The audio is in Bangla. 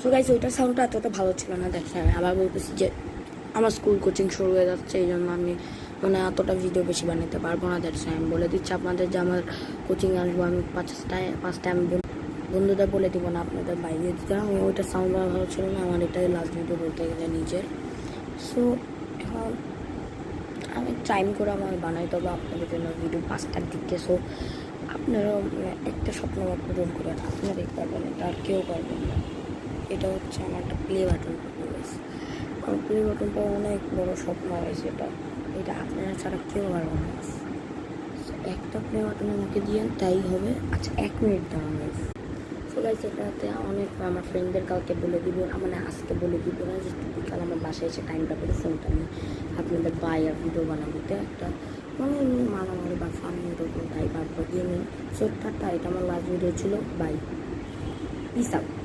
সো গাইস ওইটার সাউন্ডটা এতটা ভালো ছিল না, দেখে আমি আবার বলতেছি যে আমার স্কুল কোচিং শুরু হয়ে যাচ্ছে, এই জন্য আমি মানে এতটা ভিডিও বেশি বানাতে পারবো না। দেখছে আমি বলে দিচ্ছি আপনাদের যে আমার কোচিং আসবো, আমি পাঁচটায় আমি বন্ধুদের বলে দিব না, আপনাদের বাইরে দিতে। আমি ওইটার সাউন্ড ভালো ছিল না, আমার এটাই লাস্ট ভিডিও বলতে গেলে নিজের। সো এখন আমি টাইম করে আমার বানাই, তবে আপনাদের জন্য ভিডিও 5টার দিকে। সো আপনারাও একটা স্বপ্ন পূরণ করেন, আপনারাই পারবেন, এটা আর কেউ পারবেন না। এটা হচ্ছে আমার একটা প্লে বাটন হয়েছে, আমার প্লে বাটনটা অনেক বড় স্বপ্ন হয়েছে, এটা আপনারা ছাড়া কেউ পারবে না। একটা প্লে বাটন আমাকে দিয়ে তাই হবে। আচ্ছা 1 মিনিট দাঁড়ানো হয়েছে। সো গাইস এটাতে অনেক আমার ফ্রেন্ডদের কাউকে বলে দিব, মানে আজকে বলে দিব না, যে বিকাল আমার বাসায় এসে টাইমটা করে ফোনটা নিয়ে আপনাদের বাই আর ভিডিও বানাবোতে একটা মানে এমনি মারামারি বা ফানি এরকম টাইপ আর গেমিং। সো এটা আমার লাস্ট ভিডিও ছিল। Bye, peace out.